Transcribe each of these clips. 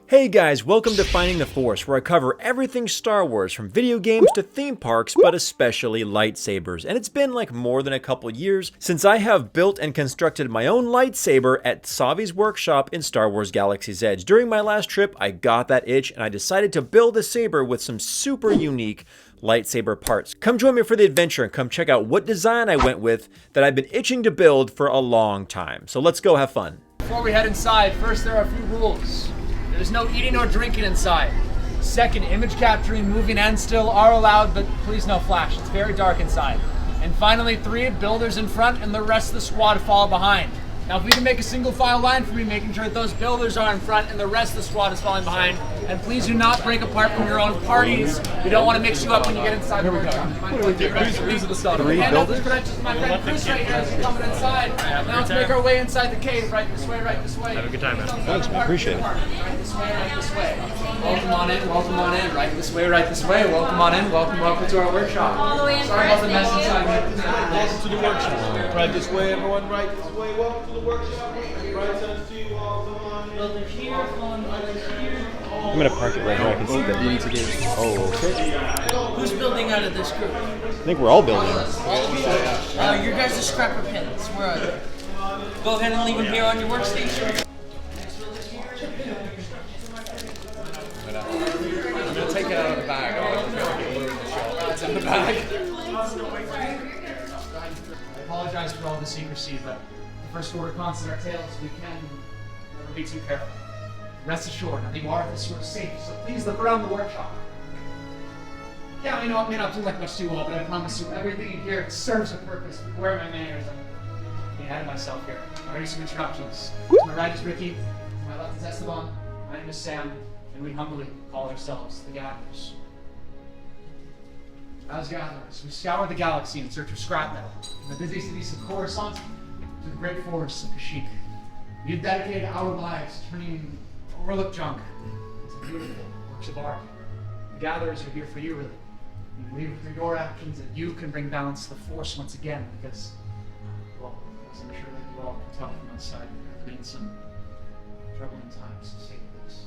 Hey guys, welcome to Finding the Force, where I cover everything Star Wars, from video games to theme parks, but especially lightsabers. And it's been like more than a couple years since I have built and constructed my own lightsaber at Savi's workshop in Star Wars Galaxy's Edge. During my last trip, I got that itch and I decided to build a saber with some super unique lightsaber parts. Come join me for the adventure and come check out what design I went with that I've been itching to build for a long time. So let's go have fun. Before we head inside, first there are a few rules. There's no eating or drinking inside. Second, image capturing, moving, and still are allowed, but please no flash. It's very dark inside. And finally, 3, builders in front and the rest of the squad follow behind. Now, if we can make a single file line for me, making sure that those builders are in front and the rest of the squad is falling behind. And please do not break apart from your own parties. We don't want to mix you up when you get inside the workshop. These are the start. 3 builders? My friend Chris right here is coming inside. Now let's make our way inside the cave. Right this way, right this way. Have a good time, man. Thanks, man. Appreciate it. Right this way, right this way. Welcome on in, welcome on in. Right this way, right this way. Welcome on in, welcome to our workshop. All the way in Sorry about the mess first, inside. Welcome to the workshop. Right this way, everyone. Right this way. Welcome to the workshop. Right turns to you all. Come on in. Builder here, builder here. I'm gonna park it right here. I can see that. Oh, okay. Who's building out of this group? I think we're all building. All of you? Your guys are scrapper pins. Where are they? Go ahead and leave them here on your workstation. I'm gonna take it out of the bag. I don't feel like it in the show. It's in the bag. I apologize for all the secrecy, but the first order constant our tales, we can never be too careful. Rest assured, nothing more of this sort of safe, so please look around the workshop. Yeah, I know it may not do like much to you all, but I promise you everything in here serves a purpose. Where are my manners? I'm getting ahead of myself here. Already some introductions. To my right is Ricky, to my left is Esteban, my name is Sam, and we humbly call ourselves the Gatherers. As Gatherers, we scour the galaxy in search of scrap metal, from the busy cities of Coruscant to the great forests of Kashyyyk. We've dedicated our lives to turning overlooked junk into beautiful works of art. The Gatherers are here for you, really. We believe through your actions that you can bring balance to the Force once again, because, well, as I'm sure that you all can tell from outside, there have been some troubling times, to say the least.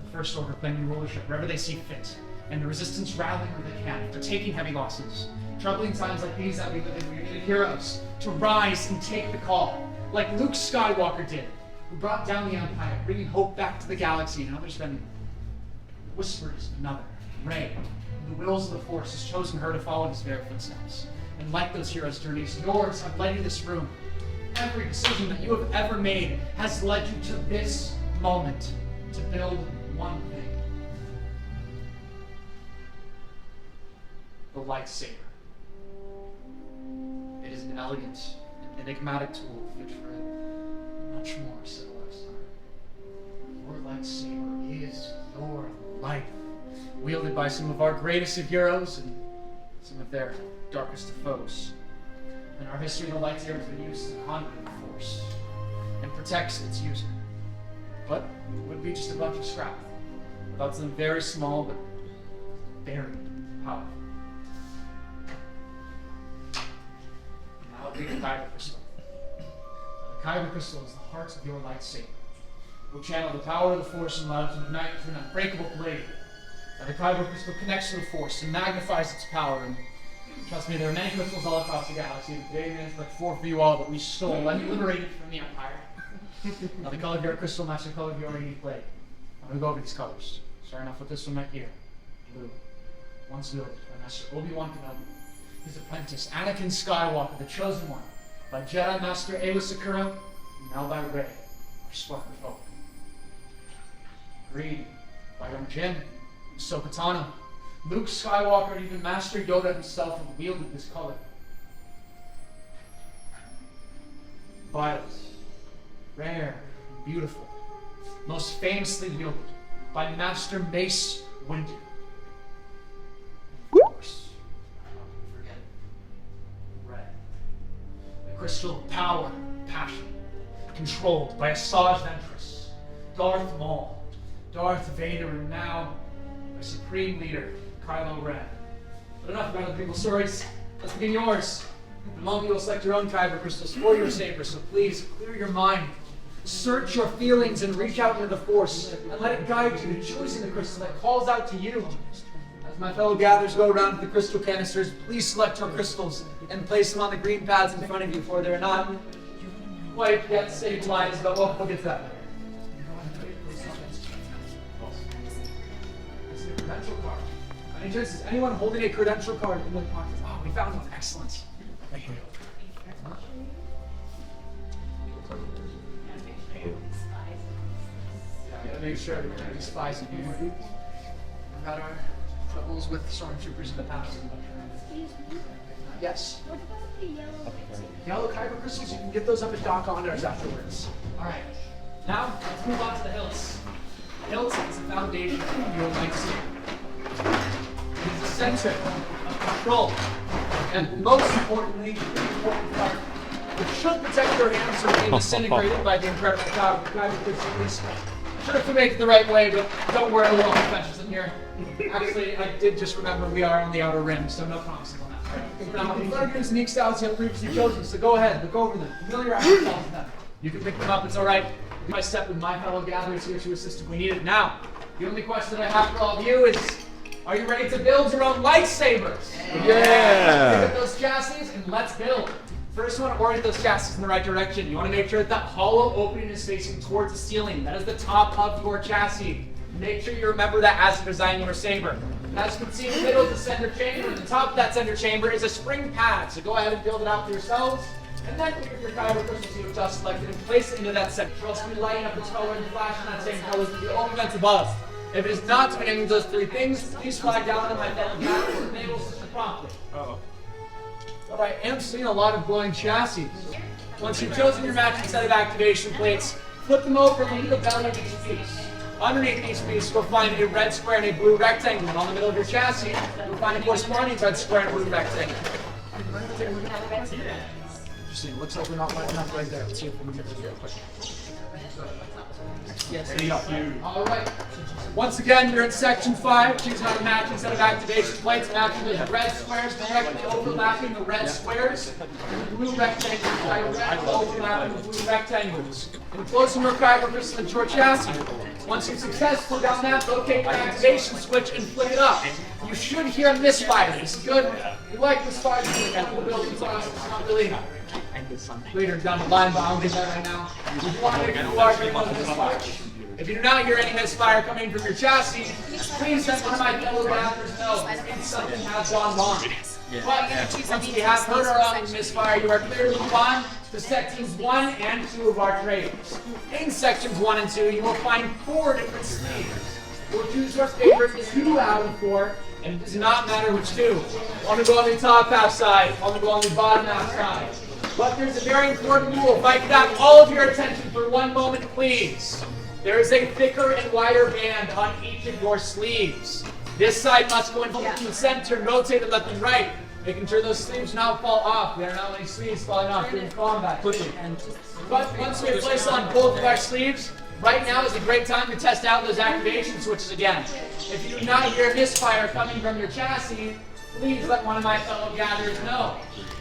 The First Order claiming rulership wherever they see fit, and the Resistance rallying where they can after taking heavy losses. Troubling times like these that we live in, we need heroes to rise and take the call, like Luke Skywalker did, who brought down the Empire, bringing hope back to the galaxy, and others been whispers of another, Rey, who the wills of the Force has chosen her to follow in his very footsteps. And like those heroes' journeys, yours have led you to this room. Every decision that you have ever made has led you to this moment, to build one thing. The lightsaber. It is an elegant and enigmatic tool fit for much more civilized time. Your lightsaber is your life, wielded by some of our greatest of heroes and some of their darkest of foes. In our history, the lightsaber has been used as a conduit of the Force and protects its user. But it would be just a bunch of scrap, without something very small but very powerful. Now, the Kyber crystal. The Kyber crystal is the heart of your lightsaber. It will channel the power of the Force and allow it to ignite into an unbreakable blade. Now, the Kyber crystal connects to the Force and magnifies its power. And trust me, there are many crystals all across the galaxy. And today, there's like 4 for you all that we stole and liberated from the Empire. Now, the color of your crystal matches the color of your unique blade. I'm going to go over these colors. Starting off with this one right here. Blue. Once wielded by Master Obi-Wan Kenobi. His apprentice, Anakin Skywalker, the Chosen One, by Jedi Master Aayla Secura, and now by Rey, our sparkling foe. Green, by young Jin, Ahsoka Tano, Luke Skywalker, and even Master Yoda himself have wielded this color. Violet, rare and beautiful, most famously wielded by Master Mace Windu. Of course, how can we forget red, the crystal of power and passion, controlled by Asajj Ventress, Darth Maul, Darth Vader, and now our supreme leader, Kylo Ren. But enough about other people's stories. Let's begin yours. In a moment, you will select your own Kyber crystals for your Saber, so please clear your mind. Search your feelings and reach out into the Force, and let it guide you to choosing the crystal that calls out to you. As my fellow gatherers go around to the crystal canisters, please select your crystals and place them on the green pads in front of you, for they're not quite yet stabilized, but we'll get to that. It's a credential card. Any chance, is anyone holding a credential card in the pocket? Oh, we found one. Excellent. Right here. Yeah, gotta make sure that we're any spies in here. We've had our troubles with stormtroopers in the past. Yes. What about the Yellow yellow? Kyber crystals, you can get those up at Doc Honors afterwards. Alright. Now, let's move on to the hilts. Hilt is the foundation of your lightsaber. It is the center of control. And most importantly, the important part, which should protect your hands from being disintegrated by the incredible power of the Kyber crystals. Should have made it the right way, but don't worry, we're all professionals in here. Actually, I did just remember we are on the outer rim, so no promises on that. Now, in front of you is unique styles you have previously chosen, so go ahead, look over them, familiarize yourself with them. You can pick them up, it's alright. I step with my fellow gatherers here to assist if we need it. Now, the only question that I have for all of you is, are you ready to build your own lightsabers? Yeah! Pick up those chassis and let's build. First, you want to orient those chassis in the right direction. You want to make sure that that hollow opening is facing towards the ceiling. That is the top of your chassis. Make sure you remember that as you're designing your saber. And as you can see, in the middle is the center chamber, and the top of that center chamber is a spring pad. So go ahead and build it out for yourselves. And then pick up your Kyber crystals you've just selected and place it into that center. You'll also be lighting up the color and flashing that same color with the only vents above. If it is not doing any of those three things, please flag down on my fellow gatherers and enable system promptly. But I am seeing a lot of glowing chassis. Once you've chosen your matching set of activation plates, flip them over and leave the belly of each piece. Underneath each piece, you'll find a red square and a blue rectangle. And on the middle of your chassis, you'll find a corresponding red square and blue rectangle. Interesting. Looks like we're not lining up right there. Let's see if we can get this real quick. Yes, there you go. All right. Once again, you're in section 5. Choose how to match a set of activation plates. Matching those red squares directly overlapping the red squares. And the blue rectangles directly overlapping the blue rectangles. Enclosing your Kyber crystal into your chassis. Once you've successfully done that, locate your activation switch and flick it up. You should hear a misfire. This is good. You like misfire in the building process. It's not really later down the line, but I'll get that right now. You want to make a large amount of misfire. If you do not hear any misfire coming from your chassis, please let one of my fellow gatherers know that means something has gone wrong. But once we have heard our own misfire, you are clear to move on to sections 1 and 2 of our trades. In sections 1 and 2, you will find 4 different sleeves. You'll choose your favorite 2 out of 4, and it does not matter which 2. One will go on the top half side, one will go on the bottom half side. But there's a very important rule. If I could have all of your attention for one moment, please. There is a thicker and wider band on each of your sleeves. This side must go into the center and rotate it left and right, making sure those sleeves do not fall off. There are not many sleeves falling off during combat. But once we place on both of our sleeves, right now is a great time to test out those activation switches again. If you do not hear misfire coming from your chassis, please let one of my fellow gatherers know.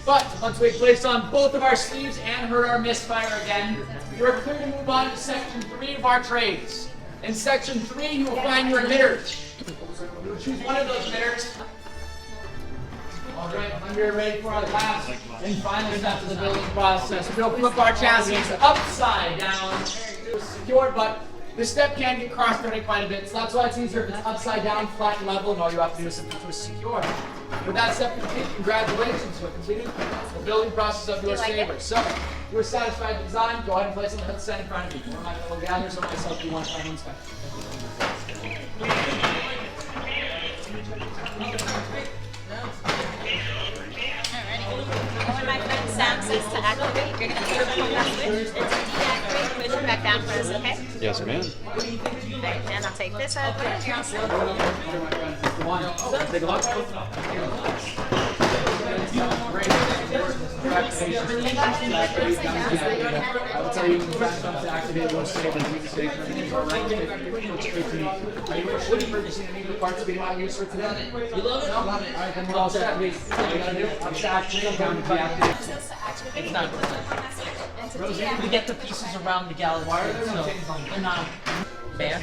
But once we've placed on both of our sleeves and heard our misfire again, you are clear to move on to section 3 of our trades. In section 3, you will find your emitters. You will choose one of those emitters. Alright, when we're ready for our last and final step of the building process, we'll flip our chassis upside down. Secure, but this step can get cross-threaded quite a bit, so that's why it's easier if it's upside down, flat, and level, and all you have to do is simply twist secure. With that step complete, congratulations, we're completing the building process of your Saber. So, if you were satisfied with the design, go ahead and place it on the hilt stand in front of you. One of my fellow gatherers or myself, you want to final inspection. When my friend Sam says to activate, you're going to put it on that switch. And to deactivate, push it back down for us, okay? Yes, ma'am. Alright, and I'll take this out there. Here, my friends, this is the one. Take a look. activation. I will tell you when the time comes to activate those sabers, you can take them in your right. Looks great to me. Are you purchasing any of the parts we did not use for today? You love it? Alright, then we're all set. All you gotta do is activate down to deactivate. It's not good. We get the pieces around the galaxy, so they're not fair.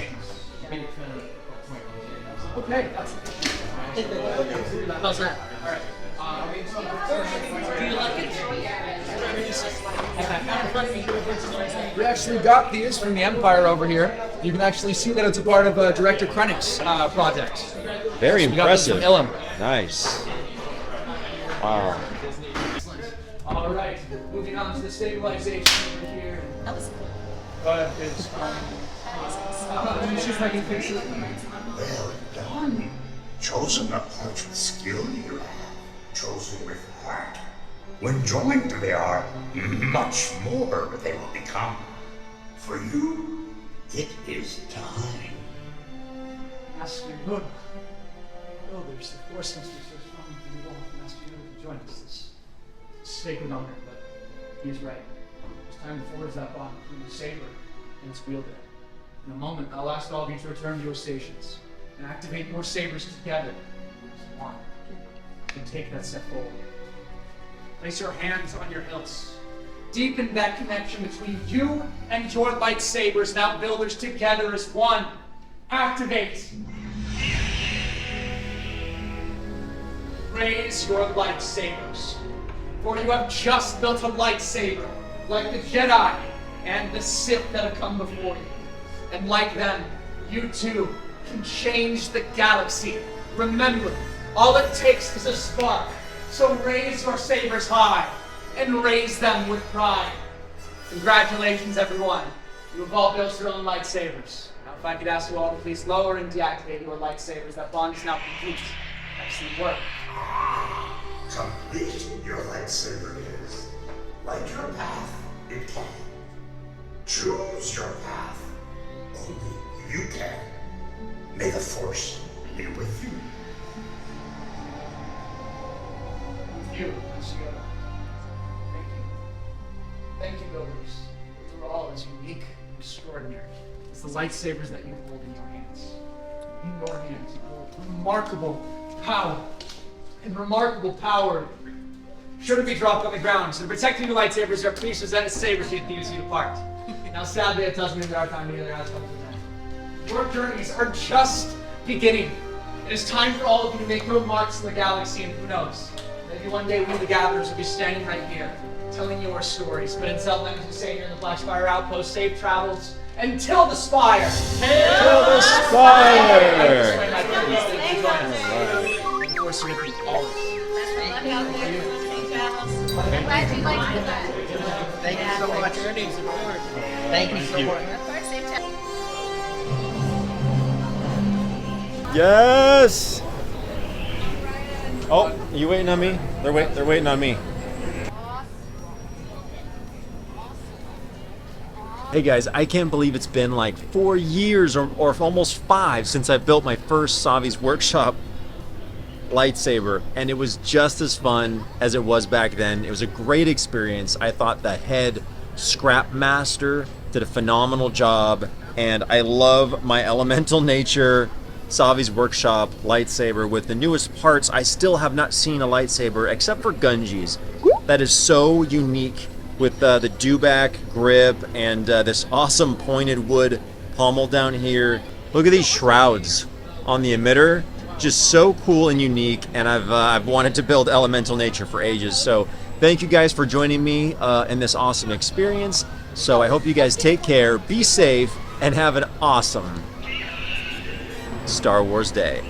Okay. How's that? Do you like it? We actually got these from the Empire over here. You can actually see that it's a part of Director Krennic's project. Very We got this from impressive. Ilum. Nice. Wow. All right, moving on to the stabilization over here. That was It's just like in pictures. Well done. Chosen a part with skill you have. Chosen with heart. When joined, they are much more they will become. For you, it is time. Master Yoda. Oh, there's the Force must be so strong that you want Master Yoda to join us. This sacred honor, but he's right. It's time to forge that bond between the Saber and its wielder. In a moment, I'll ask all of you to return to your stations and activate your sabers together as one. And take that step forward. Place your hands on your hilts. Deepen that connection between you and your lightsabers, now builders together as one. Activate. Raise your lightsabers. For you have just built a lightsaber, like the Jedi and the Sith that have come before you. And like them, you too can change the galaxy. Remember, all it takes is a spark. So raise your sabers high and raise them with pride. Congratulations, everyone. You have all built your own lightsabers. Now, if I could ask you all to please lower and deactivate your lightsabers, that bond is now complete. Excellent work. Complete your lightsaber is. Light your path, it can. Choose your path. Only you can. May the Force be with you. With you, Master Yoda. Thank you. Thank you, builders. You are all as unique and extraordinary as the lightsabers that you hold in your hands. In your hands, you hold remarkable power. And remarkable power shouldn't be dropped on the ground. So to protect your lightsabers, your please present a saber to use you apart. Now, sadly, it tells me that our time together has come to an end. Your journeys are just beginning. It is time for all of you to make your marks in the galaxy, and who knows, maybe one day we, the Gatherers, will be standing right here, telling your stories. But until then, as we say here in the Black Spire Outpost, safe travels until the Spire. Till the Spire! Of course, you're with me always. luck out there. Safe travels. I'm glad you liked that. Thank you so much. Thank you so much. Of course, safe travels. Yes! Oh, you waiting on me? They're waiting on me. Hey guys, I can't believe it's been like 4 years or almost 5 since I built my first Savi's Workshop lightsaber, and it was just as fun as it was back then. It was a great experience. I thought the head scrap master did a phenomenal job, and I love my elemental nature Savi's Workshop lightsaber with the newest parts. I still have not seen a lightsaber except for Gunji's that is so unique, with the dewback grip and this awesome pointed wood pommel down here. Look at these shrouds on the emitter, just so cool and unique, and I've wanted to build elemental nature for ages. So thank you guys for joining me in this awesome experience. So I hope you guys take care, be safe, and have an awesome Star Wars day.